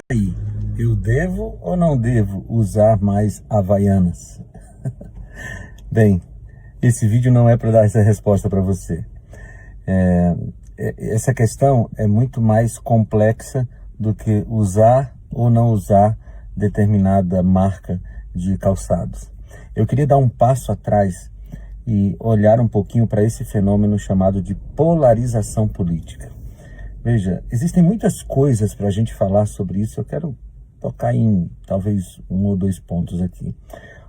Aí, eu devo ou não devo usar mais Havaianas? Bem, esse vídeo não é para dar essa resposta para você. É, Essa questão é muito mais complexa do que usar ou não usar determinada marca de calçados. Eu queria dar um passo atrás e olhar um pouquinho para esse fenômeno chamado de polarização política. Veja, existem muitas coisas para a gente falar sobre isso. Eu quero tocar em talvez um ou dois pontos aqui.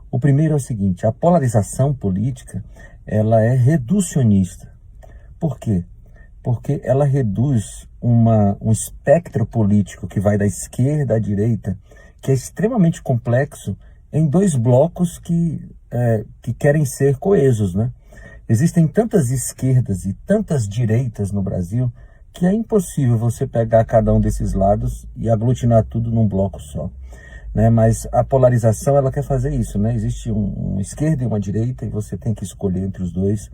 O primeiro é o seguinte: a polarização política, ela é reducionista. Por quê? Porque ela reduz um espectro político que vai da esquerda à direita, que é extremamente complexo, em dois blocos que querem ser coesos, né? Existem tantas esquerdas e tantas direitas no Brasil que é impossível você pegar cada um desses lados e aglutinar tudo num bloco só, né? Mas a polarização, ela quer fazer isso, né? Existe uma esquerda e uma direita e você tem que escolher entre os dois.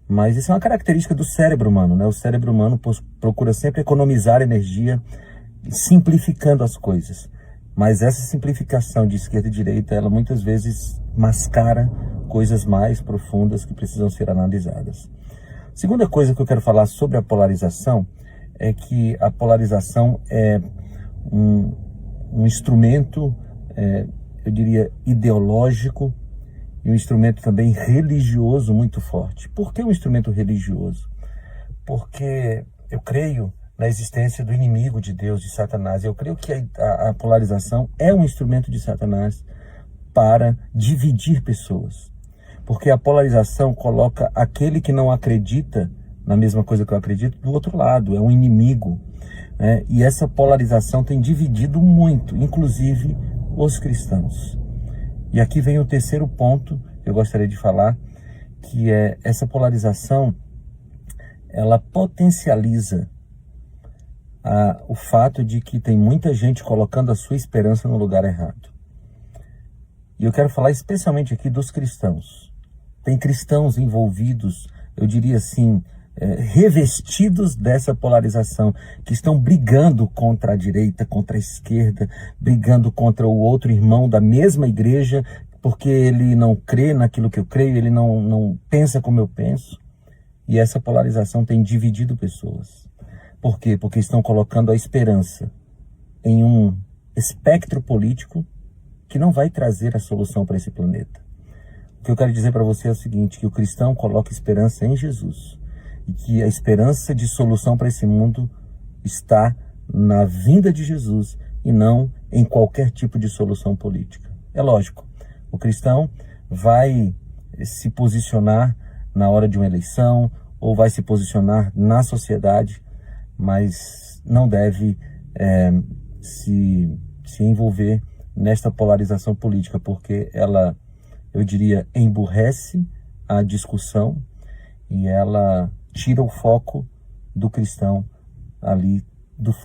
Mas isso é uma característica do cérebro humano, né? O cérebro humano procura sempre economizar energia, simplificando as coisas. Mas essa simplificação de esquerda e direita, ela muitas vezes mascara coisas mais profundas que precisam ser analisadas. Segunda coisa que eu quero falar sobre a polarização é que a polarização é um, um instrumento, eu diria, ideológico e um instrumento também religioso muito forte. Por que um instrumento religioso? Porque eu creio na existência do inimigo de Deus, de Satanás. Eu creio que a polarização é um instrumento de Satanás para dividir pessoas. Porque a polarização coloca aquele que não acredita na mesma coisa que eu acredito do outro lado, é um inimigo, né? E essa polarização tem dividido muito, inclusive os cristãos. E aqui vem o terceiro ponto que eu gostaria de falar, que é essa polarização, ela potencializa o fato de que tem muita gente colocando a sua esperança no lugar errado. E eu quero falar especialmente aqui dos cristãos. Tem cristãos envolvidos, eu diria assim, revestidos dessa polarização, que estão brigando contra a direita, contra a esquerda, brigando contra o outro irmão da mesma igreja, porque ele não crê naquilo que eu creio, ele não pensa como eu penso. E essa polarização tem dividido pessoas. Por quê? Porque estão colocando a esperança em um espectro político que não vai trazer a solução para esse planeta. O que eu quero dizer para você é o seguinte, que o cristão coloca esperança em Jesus e que a esperança de solução para esse mundo está na vinda de Jesus e não em qualquer tipo de solução política. É lógico, o cristão vai se posicionar na hora de uma eleição ou vai se posicionar na sociedade, mas não deve se envolver nesta polarização política, porque ela, eu diria, emburrece a discussão e ela tira o foco do cristão ali do.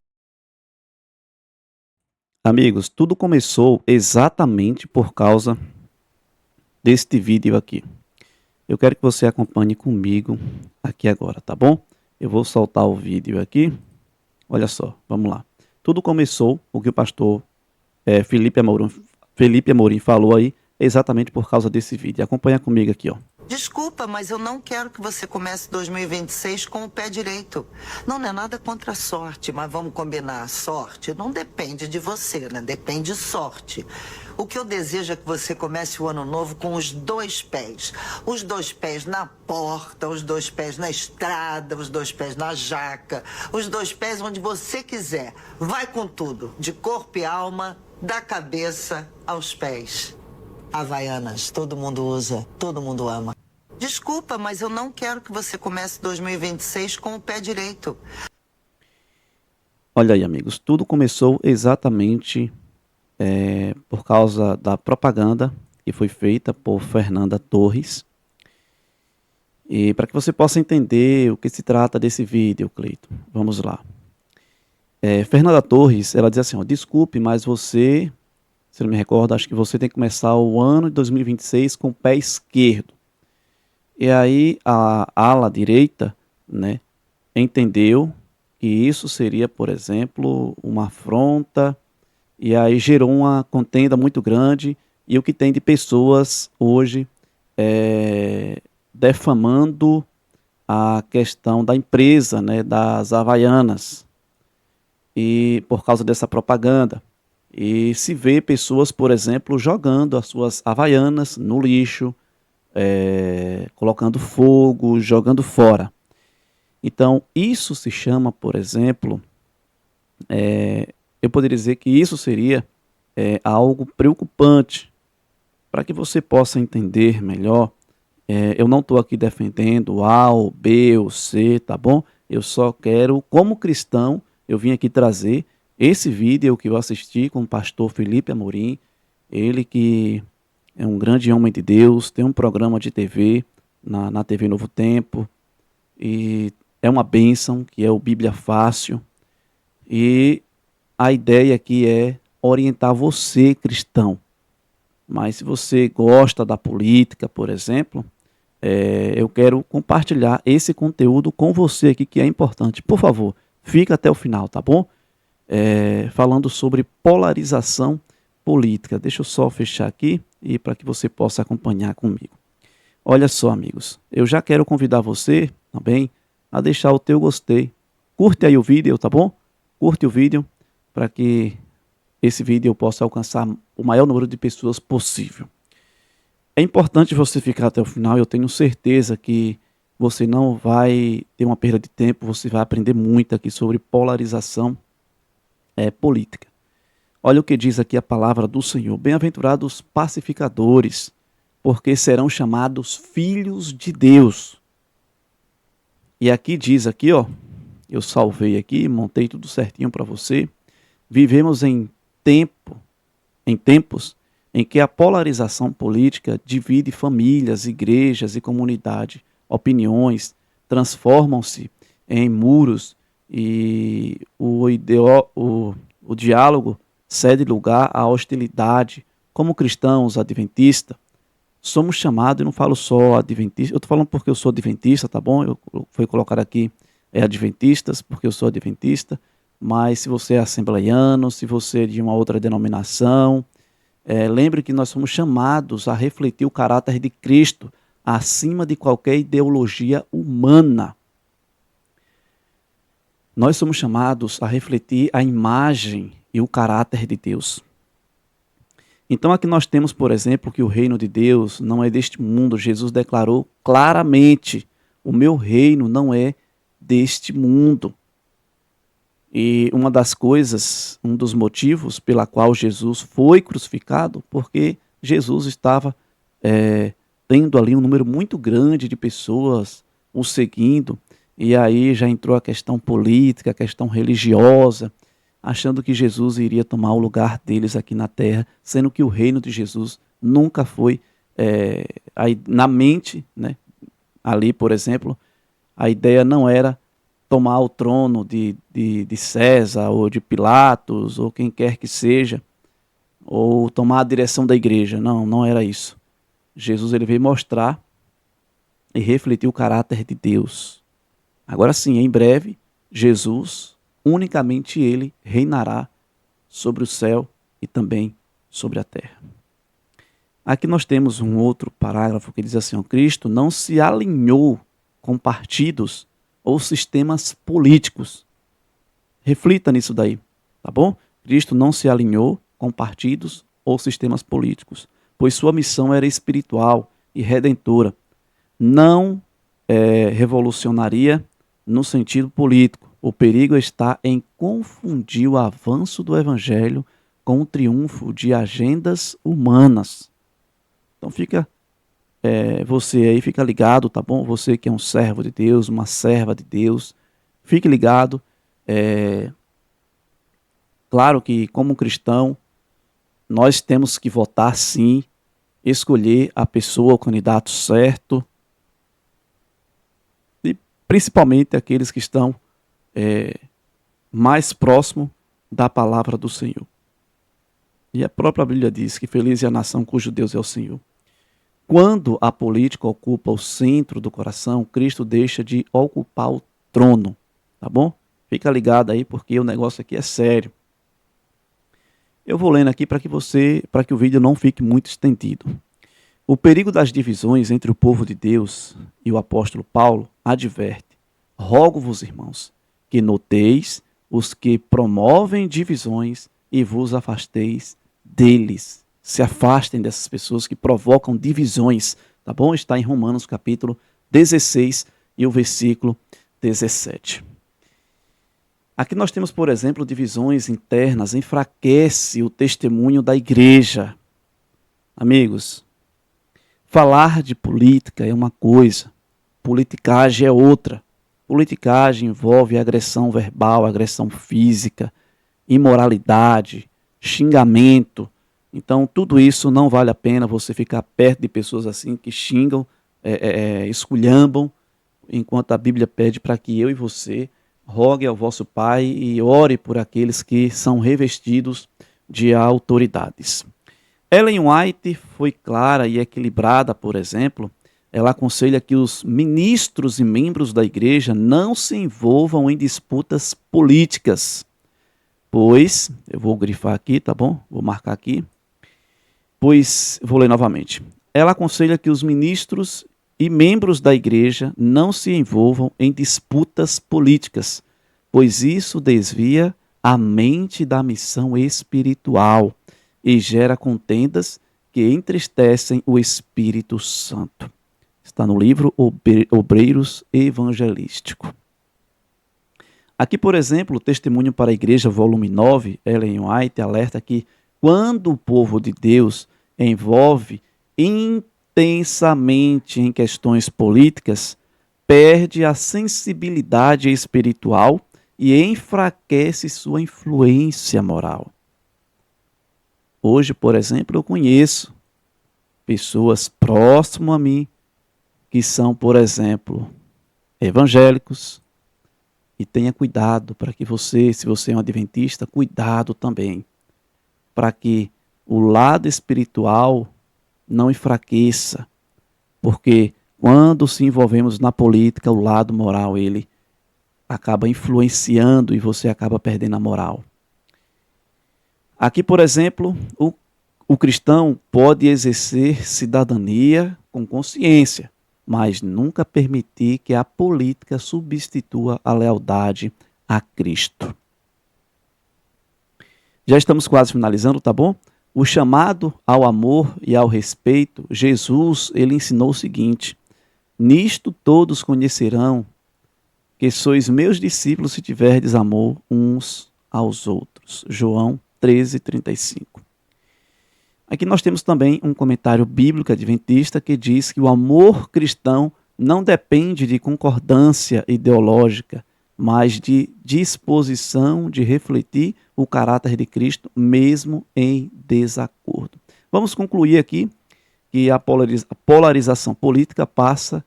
Amigos, tudo começou exatamente por causa deste vídeo aqui. Eu quero que você acompanhe comigo aqui agora, tá bom? Eu vou soltar o vídeo aqui. Olha só, vamos lá. Tudo começou, o que o pastor Felipe Amorim falou aí, exatamente por causa desse vídeo. Acompanha comigo aqui, ó. Desculpa, mas eu não quero que você comece 2026 com o pé direito. Não é nada contra a sorte, mas vamos combinar. Sorte não depende de você, né? Depende de sorte. O que eu desejo é que você comece o ano novo com os dois pés. Os dois pés na porta, os dois pés na estrada, os dois pés na jaca, os dois pés onde você quiser. Vai com tudo, de corpo e alma, da cabeça aos pés. Havaianas, todo mundo usa, todo mundo ama. Desculpa, mas eu não quero que você comece 2026 com o pé direito. Olha aí, amigos, tudo começou exatamente por causa da propaganda que foi feita por Fernanda Torres. E para que você possa entender o que se trata desse vídeo, Cleito, vamos lá. Fernanda Torres, ela diz assim, ó, desculpe, mas você, se não me recordo, acho que você tem que começar o ano de 2026 com o pé esquerdo. E aí a ala direita, né, entendeu que isso seria, por exemplo, uma afronta e aí gerou uma contenda muito grande, e o que tem de pessoas hoje defamando a questão da empresa, né, das Havaianas, e por causa dessa propaganda. E se vê pessoas, por exemplo, jogando as suas Havaianas no lixo, colocando fogo, jogando fora. Então, isso se chama, por exemplo, eu poderia dizer que isso seria algo preocupante. Para que você possa entender melhor, eu não estou aqui defendendo A ou B ou C, tá bom? Eu só quero, como cristão, eu vim aqui trazer esse vídeo que eu assisti com o pastor Felipe Amorim, ele que é um grande homem de Deus, tem um programa de TV, na TV Novo Tempo, e é uma bênção, que é o Bíblia Fácil, e a ideia aqui é orientar você, cristão. Mas se você gosta da política, por exemplo, eu quero compartilhar esse conteúdo com você aqui, que é importante. Por favor, fica até o final, tá bom? Falando sobre polarização política. Deixa eu só fechar aqui e para que você possa acompanhar comigo. Olha só, amigos, eu já quero convidar você também a deixar o teu gostei. Curte aí o vídeo, tá bom? Curte o vídeo para que esse vídeo possa alcançar o maior número de pessoas possível. É importante você ficar até o final, eu tenho certeza que você não vai ter uma perda de tempo, você vai aprender muito aqui sobre polarização política. Olha o que diz aqui a palavra do Senhor. Bem-aventurados pacificadores, porque serão chamados filhos de Deus. E aqui diz aqui, ó, eu salvei aqui, montei tudo certinho para você. Vivemos em tempos em que a polarização política divide famílias, igrejas e comunidade. Opiniões transformam-se em muros e o diálogo cede lugar à hostilidade. Como cristãos adventistas, somos chamados, e não falo só adventista, eu estou falando porque eu sou adventista, tá bom? Eu fui colocar aqui adventistas, porque eu sou adventista, mas se você é assembleiano, se você é de uma outra denominação, lembre que nós somos chamados a refletir o caráter de Cristo acima de qualquer ideologia humana. Nós somos chamados a refletir a imagem e o caráter de Deus. Então aqui nós temos, por exemplo, que o reino de Deus não é deste mundo. Jesus declarou claramente: o meu reino não é deste mundo. E uma das coisas, um dos motivos pela qual Jesus foi crucificado, porque Jesus estava tendo ali um número muito grande de pessoas o seguindo, e aí já entrou a questão política, a questão religiosa, achando que Jesus iria tomar o lugar deles aqui na terra, sendo que o reino de Jesus nunca foi aí na mente, né? Ali, por exemplo, a ideia não era tomar o trono de César ou de Pilatos ou quem quer que seja, ou tomar a direção da igreja. Não, não era isso. Jesus ele veio mostrar e refletir o caráter de Deus. Agora sim, em breve, Jesus, unicamente ele, reinará sobre o céu e também sobre a terra. Aqui nós temos um outro parágrafo que diz assim: Cristo não se alinhou com partidos ou sistemas políticos. Reflita nisso daí, tá bom? Cristo não se alinhou com partidos ou sistemas políticos, pois sua missão era espiritual e redentora. Não revolucionaria no sentido político. O perigo está em confundir o avanço do evangelho com o triunfo de agendas humanas. Então você aí fica ligado, tá bom? Você que é um servo de Deus, uma serva de Deus, fique ligado. Claro que como cristão, nós temos que votar sim, escolher a pessoa, o candidato certo, e principalmente aqueles que estão mais próximo da palavra do Senhor. E a própria Bíblia diz que feliz é a nação cujo Deus é o Senhor. Quando a política ocupa o centro do coração, Cristo deixa de ocupar o trono, tá bom? Fica ligado aí porque o negócio aqui é sério. Eu vou lendo aqui para que o vídeo não fique muito estendido. O perigo das divisões entre o povo de Deus e o apóstolo Paulo adverte: rogo-vos, irmãos, que noteis os que promovem divisões e vos afasteis deles. Se afastem dessas pessoas que provocam divisões, tá bom? Está em Romanos capítulo 16 e o versículo 17. Aqui nós temos, por exemplo, divisões internas, enfraquece o testemunho da igreja. Amigos, falar de política é uma coisa, politicagem é outra. Politicagem envolve agressão verbal, agressão física, imoralidade, xingamento. Então, tudo isso não vale a pena você ficar perto de pessoas assim que xingam, esculhambam, enquanto a Bíblia pede para que eu e você rogue ao vosso Pai e ore por aqueles que são revestidos de autoridades. Ellen White foi clara e equilibrada, por exemplo. Ela aconselha que os ministros e membros da igreja não se envolvam em disputas políticas, pois, eu vou grifar aqui, tá bom? Vou marcar aqui. Pois, vou ler novamente. Ela aconselha que os ministros e membros da igreja não se envolvam em disputas políticas, pois isso desvia a mente da missão espiritual e gera contendas que entristecem o Espírito Santo. Está no livro Obreiros Evangelístico. Aqui, por exemplo, o Testemunho para a Igreja, volume 9, Ellen White alerta que quando o povo de Deus envolve intensamente em questões políticas, perde a sensibilidade espiritual e enfraquece sua influência moral. Hoje, por exemplo, eu conheço pessoas próximas a mim que são, por exemplo, evangélicos, e tenha cuidado para que você, se você é um adventista, cuidado também, para que o lado espiritual não enfraqueça, porque quando se envolvemos na política, o lado moral, ele acaba influenciando e você acaba perdendo a moral. Aqui, por exemplo, o cristão pode exercer cidadania com consciência, mas nunca permitir que a política substitua a lealdade a Cristo. Já estamos quase finalizando, tá bom? O chamado ao amor e ao respeito, Jesus, ele ensinou o seguinte: nisto todos conhecerão que sois meus discípulos se tiverdes amor uns aos outros. João 13:35. Aqui nós temos também um comentário bíblico adventista que diz que o amor cristão não depende de concordância ideológica, mas de disposição de refletir o caráter de Cristo, mesmo em desacordo. Vamos concluir aqui que a polarização política passa,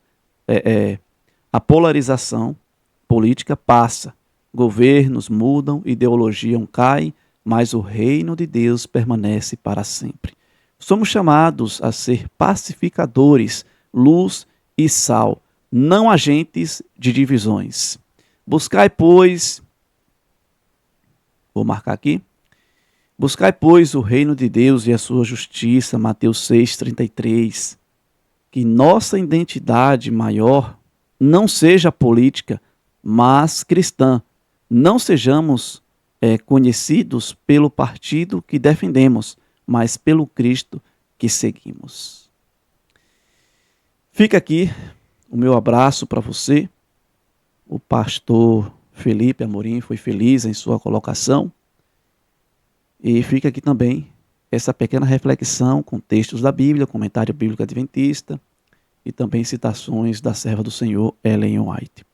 a polarização política passa, governos mudam, ideologias caem, mas o reino de Deus permanece para sempre. Somos chamados a ser pacificadores, luz e sal, não agentes de divisões. Buscai, pois, vou marcar aqui, buscai, pois, o reino de Deus e a sua justiça, Mateus 6:33, que nossa identidade maior não seja política, mas cristã. Não sejamos conhecidos pelo partido que defendemos, mas pelo Cristo que seguimos. Fica aqui o meu abraço para você. O pastor Felipe Amorim foi feliz em sua colocação. E fica aqui também essa pequena reflexão com textos da Bíblia, comentário bíblico adventista e também citações da serva do Senhor, Ellen White.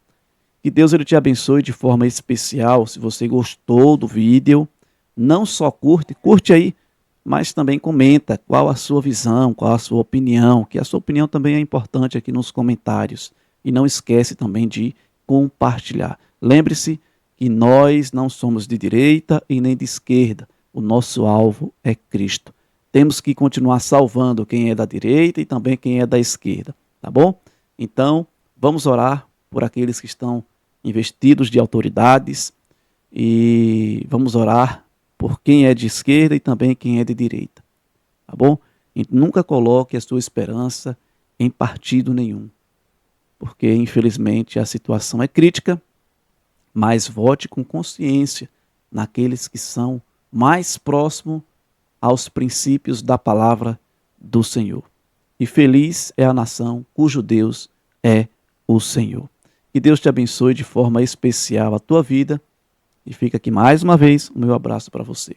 Que Deus ele te abençoe de forma especial. Se você gostou do vídeo, não só curte aí, mas também comenta qual a sua visão, qual a sua opinião, que a sua opinião também é importante aqui nos comentários. E não esquece também de compartilhar. Lembre-se que nós não somos de direita e nem de esquerda. O nosso alvo é Cristo. Temos que continuar salvando quem é da direita e também quem é da esquerda, tá bom? Então, vamos orar por aqueles que estão investidos de autoridades e vamos orar por quem é de esquerda e também quem é de direita. Tá bom? E nunca coloque a sua esperança em partido nenhum, porque infelizmente a situação é crítica, mas vote com consciência naqueles que são mais próximos aos princípios da palavra do Senhor. E feliz é a nação cujo Deus é o Senhor. Que Deus te abençoe de forma especial a tua vida. E fica aqui mais uma vez o meu abraço para você.